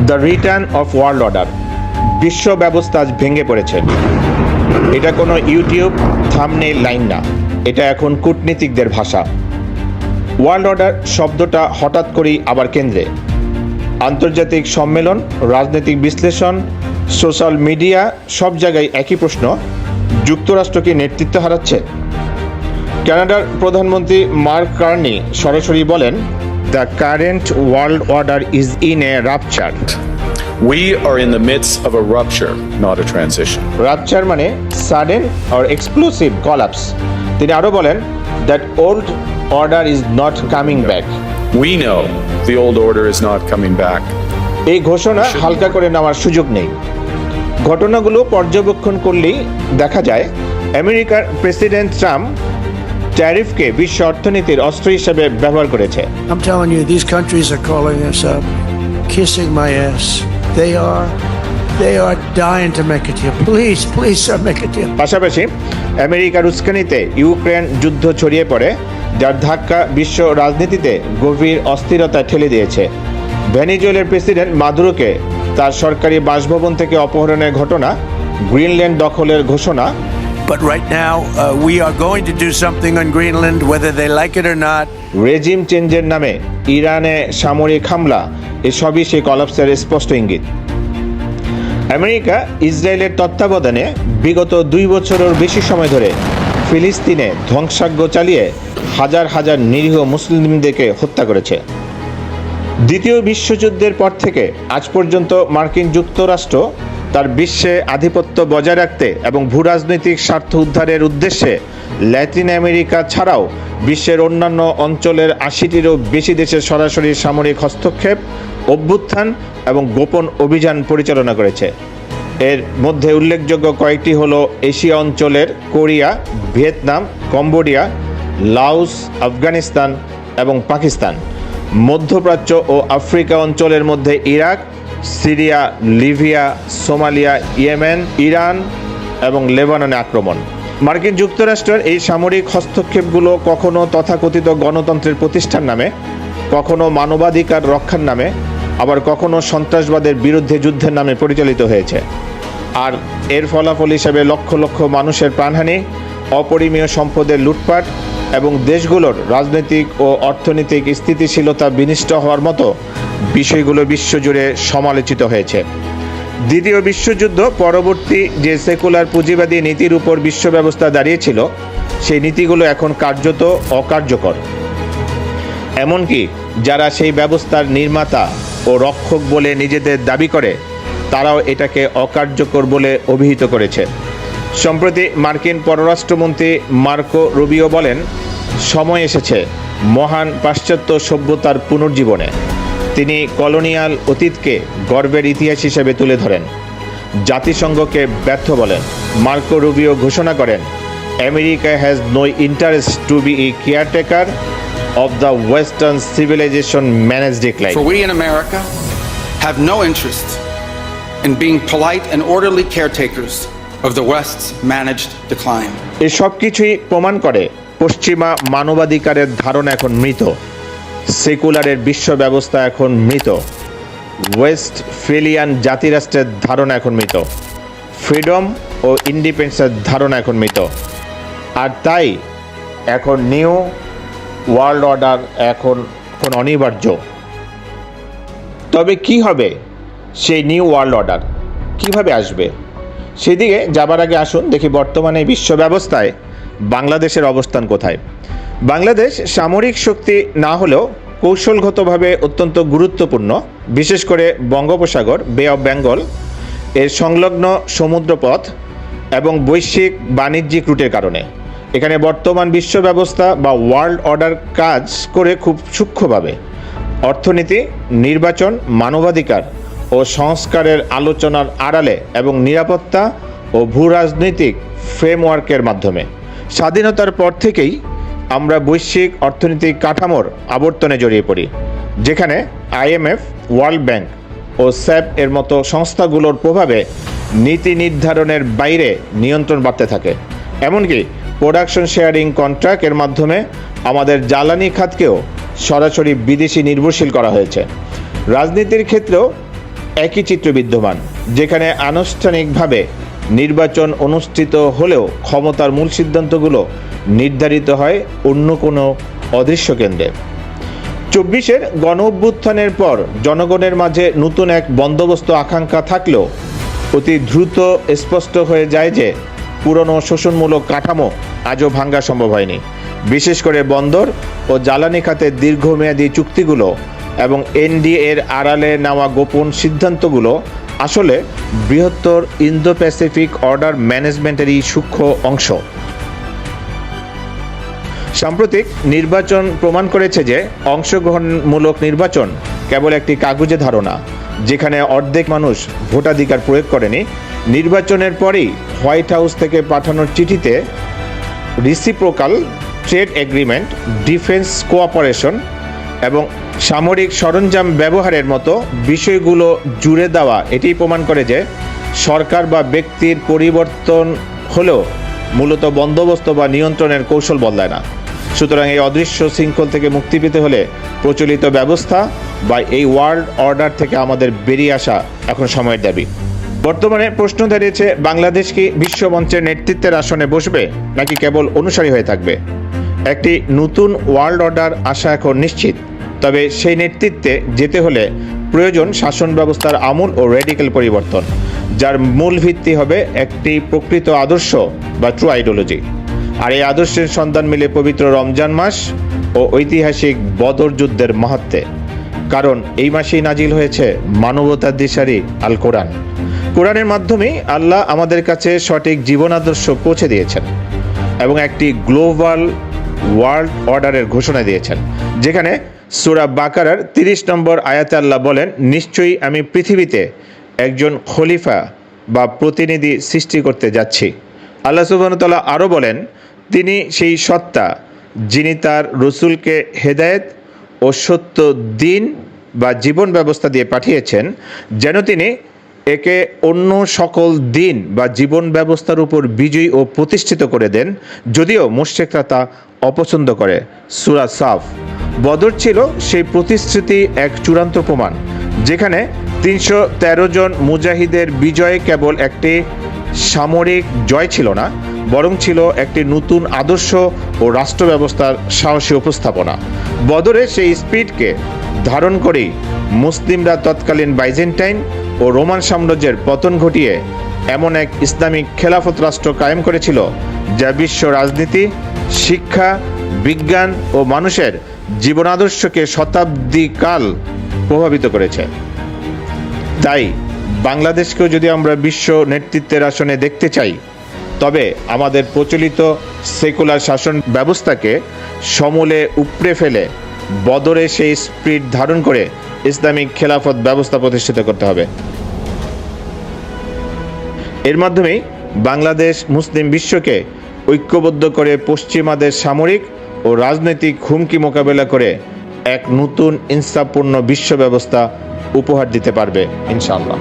The return of world order. বিশ্ব ব্যবস্থা আজ ভেঙে পড়েছে। এটা কোনো ইউটিউব থাম্বনেইল লাইন না, এটা এখন কূটনীতিকদের ভাষা। ওয়ার্ল্ড অর্ডার শব্দটা হঠাৎ করেই আবার কেন্দ্রে। আন্তর্জাতিক সম্মেলন, রাজনৈতিক বিশ্লেষণ, সোশ্যাল মিডিয়া, সব জায়গায় একই প্রশ্ন, যুক্তরাষ্ট্র কি নেতৃত্ব হারাচ্ছে? কানাডার প্রধানমন্ত্রী মার্ক কার্নি সরাসরি বলেন, the current world order is in a rupture. We are in the midst of a rupture, not a transition. Rupture মানে সাডেন অর এক্সপ্লোসিভ কলাপস। তিনি আরও বলেন, that old order is not coming back. We know the old order is not coming back. এই ঘোষণা হালকা করে নেওয়ার সুযোগ নেই। ঘটনাগুলো পর্যবেক্ষণ করলেই দেখা যায়, আমেরিকার প্রেসিডেন্ট ট্রাম্প ট্যারিফকে বিশ্ব অর্থনীতির অস্ত্র হিসেবে ব্যবহার করেছে। I'm telling you, these countries are calling us up, kissing my ass. They are dying to make a deal. Please, sir, make a deal. পাশাপাশি আমেরিকার উস্কানিতে ইউক্রেন যুদ্ধ ছড়িয়ে পড়ে, যার ধাক্কা বিশ্ব রাজনীতিতে গভীর অস্থিরতা ঠেলে দিয়েছে। ভেনেজুয়েলার প্রেসিডেন্ট মাদুরোকে তার সরকারি বাসভবন থেকে অপহরণের ঘটনা, গ্রিনল্যান্ড দখলের ঘোষণা। But right now, we are going to do something on Greenland, whether they like it or not. Regime চেঞ্জের নামে ইরানে সামরিক হামলা, এসবই সেই কলাপসের স্পষ্ট ইঙ্গিত। আমেরিকা ইসরায়েলের তত্ত্বাবধানে বিগত 2 বছরের বেশি সময় ধরে ফিলিস্তিনে ধ্বংসাজ্ঞ চালিয়ে হাজার হাজার নিরীহ মুসলিমদেরকে হত্যা করেছে। দ্বিতীয় বিশ্বযুদ্ধের পর থেকে আজ পর্যন্ত মার্কিন যুক্তরাষ্ট্র তার বিশ্বে আধিপত্য বজায় রাখতে এবং ভূরাজনৈতিক স্বার্থ উদ্ধারের উদ্দেশ্যে ল্যাটিন আমেরিকা ছাড়াও বিশ্বের অন্যান্য অঞ্চলের 80টিরও বেশি দেশে সরাসরি সামরিক হস্তক্ষেপ, অভ্যুত্থান এবং গোপন অভিযান পরিচালনা করেছে। এর মধ্যে উল্লেখযোগ্য কয়েকটি হলো এশিয়া অঞ্চলের Korea, Vietnam, Cambodia, Laos, Afghanistan এবং পাকিস্তান। মধ্যপ্রাচ্য ও আফ্রিকা অঞ্চলের মধ্যে Iraq, Syria, Libya, Somalia, Yemen, Iran এবং লেবাননে আক্রমণ। মার্কিন যুক্তরাষ্ট্রের এই সামরিক হস্তক্ষেপগুলো কখনো তথাকথিত গণতন্ত্রের প্রতিষ্ঠার নামে, কখনো মানবাধিকার রক্ষার নামে, আবার কখনো সন্ত্রাসবাদের বিরুদ্ধে যুদ্ধের নামে পরিচালিত হয়েছে। আর এর ফলাফল হিসেবে লক্ষ লক্ষ মানুষের প্রাণহানি, অপরিমেয় সম্পদের লুটপাট এবং দেশগুলোর রাজনৈতিক ও অর্থনৈতিক স্থিতিশীলতা বিনষ্ট হওয়ার মতো বিষয়গুলো বিশ্বজুড়ে সমালোচিত হয়েছে। দ্বিতীয় বিশ্বযুদ্ধ পরবর্তী যে সেকুলার পুঁজিবাদী নীতির উপর বিশ্ব ব্যবস্থা দাঁড়িয়েছিল, সেই নীতিগুলো এখন কার্যত অকার্যকর। এমনকি যারা সেই ব্যবস্থার নির্মাতা ও রক্ষক বলে নিজেদের দাবি করে, তারাও এটাকে অকার্যকর বলে অভিহিত করেছে। সম্প্রতি মার্কিন পররাষ্ট্রমন্ত্রী মার্কো রুবিও বলেন, সময় এসেছে মহান পাশ্চাত্য সভ্যতার পুনর্জীবনে। তিনি কলোনিয়াল অতীতকে গর্বের ইতিহাস হিসেবে তুলে ধরেন, জাতিসংঘকে ব্যর্থ বলেন। মার্কো রুবিও ঘোষণা করেন, America has no interest to be a caretaker of the Western civilization managed decline. For we in America have no interest in being polite and orderly caretakers of the West's managed decline. এই সব কিছুই প্রমাণ করে পশ্চিমা মানবাধিকারের ধারণা এখন মৃত, সেকুলারের বিশ্ব ব্যবস্থা এখন মৃত, ওয়েস্ট ফিলিয়ান জাতিরাষ্ট্রের ধারণা এখন মৃত, ফ্রিডম ও ইন্ডিপেন্ডেন্সের ধারণা এখন মৃত। আর তাই এখন নিউ ওয়ার্ল্ড অর্ডার এখন অনিবার্য। তবে কি হবে সেই নিউ ওয়ার্ল্ড অর্ডার, কিভাবে আসবে? সেদিকে যাবার আগে আসুন দেখি বর্তমানে বিশ্ব ব্যবস্থায় বাংলাদেশের অবস্থান কোথায়। বাংলাদেশ সামরিক শক্তি না হলেও কৌশলগতভাবে অত্যন্ত গুরুত্বপূর্ণ, বিশেষ করে বঙ্গোপসাগর, বে অফ বেঙ্গল এর সংলগ্ন সমুদ্রপথ এবং বৈশ্বিক বাণিজ্যিক রুটের কারণে। এখানে বর্তমান বিশ্ব ব্যবস্থা বা ওয়ার্ল্ড অর্ডার কাজ করে খুব সূক্ষ্মভাবে। অর্থনীতি, নির্বাচন, মানবাধিকার ও সংস্কারের আলোচনার আড়ালে এবং নিরাপত্তা ও ভূরাজনৈতিক ফ্রেমওয়ার্কের মাধ্যমে। স্বাধীনতার পর থেকেই আমরা বৈশ্বিক অর্থনৈতিক কাঠামোর আবর্তনে জড়িয়ে পড়ি, যেখানে IMF, ওয়ার্ল্ড ব্যাংক ও SAP এর মতো সংস্থাগুলোর প্রভাবে নীতি নির্ধারণের বাইরে নিয়ন্ত্রণ বাড়তে থাকে। এমনকি প্রোডাকশন শেয়ারিং কন্ট্রাক্ট এর মাধ্যমে আমাদের জ্বালানি খাতকেও সরাসরি বিদেশি নির্ভরশীল করা হয়েছে। রাজনীতির ক্ষেত্রেও একই চিত্র বিদ্যমান, যেখানে আনুষ্ঠানিকভাবে নির্বাচন অনুষ্ঠিত হলেও ক্ষমতার মূল সিদ্ধান্তগুলো নির্ধারিত হয় অন্য কোনো অদৃশ্য কেন্দ্রে। 24-এর গণ অভ্যুত্থানের পর জনগণের মাঝে নতুন এক বন্দোবস্ত আকাঙ্ক্ষা থাকলেও অতি দ্রুত স্পষ্ট হয়ে যায় যে পুরনো শোষণমূলক কাঠামো আজও ভাঙা সম্ভব হয়নি। বিশেষ করে বন্দর ও জ্বালানি খাতের দীর্ঘমেয়াদী চুক্তিগুলো এবং এনডিএর আড়ালে নেওয়া গোপন সিদ্ধান্তগুলো আসলে বৃহত্তর ইন্দো প্যাসিফিক অর্ডার ম্যানেজমেন্টেরই সূক্ষ্ম অংশ। সাম্প্রতিক নির্বাচন প্রমাণ করেছে যে অংশগ্রহণমূলক নির্বাচন কেবল একটি কাগুজে ধারণা, যেখানে অর্ধেক মানুষ ভোটাধিকার প্রয়োগ করেনি। নির্বাচনের পরেই হোয়াইট হাউস থেকে পাঠানোর চিঠিতে reciprocal trade agreement, defence cooperation এবং সামরিক সরঞ্জাম ব্যবহারের মতো বিষয়গুলো জুড়ে দেওয়া এটাই প্রমাণ করে যে সরকার বা ব্যক্তির পরিবর্তন হলেও মূলত বন্দোবস্ত বা নিয়ন্ত্রণের কৌশল বদলায় না। সুতরাং এই অদৃশ্য শৃঙ্খল থেকে মুক্তি পেতে হলে প্রচলিত ব্যবস্থা বা এই ওয়ার্ল্ড অর্ডার থেকে আমাদের বেরিয়ে আসা এখন সময়ের দাবি। বর্তমানে প্রশ্ন দাঁড়িয়েছে, বাংলাদেশ কি বিশ্বমঞ্চের নেতৃত্বের আসনে বসবে নাকি কেবল অনুসারী হয়ে থাকবে? একটি নতুন ওয়ার্ল্ড অর্ডার আসা এখন নিশ্চিত, তবে সেই নেতৃত্বে যেতে হলে প্রয়োজন শাসন ব্যবস্থার আমূল ও রেডিক্যাল পরিবর্তন, যার মূল ভিত্তি হবে একটি প্রকৃত আদর্শ বা ট্রু আইডিওলজি। আর এই আদর্শের সন্ধান মিলে পবিত্র রমজান মাস ও ঐতিহাসিক বদর যুদ্ধের মাহাত্ম্যে। কারণ এই মাসেই নাজিল হয়েছে মানবতার দিশারি আল কোরআন। কোরআনের মাধ্যমেই আল্লাহ আমাদের কাছে সঠিক জীবন আদর্শ পৌঁছে দিয়েছেন এবং একটি গ্লোবাল ওয়ার্ল্ড অর্ডারের ঘোষণা দিয়েছেন, যেখানে সূরা বাকারার 30 নম্বর আয়াতে আল্লাহ বলেন, নিশ্চয়ই আমি পৃথিবীতে একজন খলিফা বা প্রতিনিধি সৃষ্টি করতে যাচ্ছি। আল্লাহ সুবহানাহু ওয়া তাআলা আরও বলেন, তিনি সেই সত্তা যিনি তার রসুলকে হেদায়েত ও সত্য দিন বা জীবন ব্যবস্থা দিয়ে পাঠিয়েছেন, যেন তিনি একে অন্য সকল দিন বা জীবন ব্যবস্থার উপর বিজয়ী ও প্রতিষ্ঠিত করে দেন, যদিও মুশরিকরা তা অপছন্দ করে। সূরা সাফ। বদর ছিল সেই প্রতিশ্রুতি এক চূড়ান্ত প্রমাণ, যেখানে 313 জন মুজাহিদের বিজয় কেবল একটি সামরিক জয় ছিল না, বরং ছিল একটি নতুন আদর্শ ও রাষ্ট্র ব্যবস্থার সাহসী উপস্থাপনা। বদরের সেই স্পিরিটকে ধারণ করেই মুসলিমরা তৎকালীন বাইজেন্টাইন ও রোমান সাম্রাজ্যের পতন ঘটিয়ে এমন এক ইসলামিক খেলাফত রাষ্ট্র কায়েম করেছিল, যা বিশ্ব রাজনীতি, শিক্ষা, বিজ্ঞান ও মানুষের জীবন আদর্শকে শতাব্দীকাল প্রভাবিত করেছে। তাই বাংলাদেশকেও যদি আমরা বিশ্ব নেতৃত্বের আসনে দেখতে চাই, তবে আমাদের প্রচলিত সেকুলার শাসন ব্যবস্থাকে সমূলে উপড়ে ফেলে বদরে সেই স্পিরিট ধারণ করে ইসলামিক খেলাফত ব্যবস্থা প্রতিষ্ঠিত করতে হবে। এর মাধ্যমেই বাংলাদেশ মুসলিম বিশ্বকে ঐক্যবদ্ধ করে পশ্চিমাদের সামরিক ও রাজনৈতিক হুমকি মোকাবেলা করে এক নতুন ইনসাফপূর্ণ বিশ্ব ব্যবস্থা উপহার দিতে পারবে ইনশাআল্লাহ।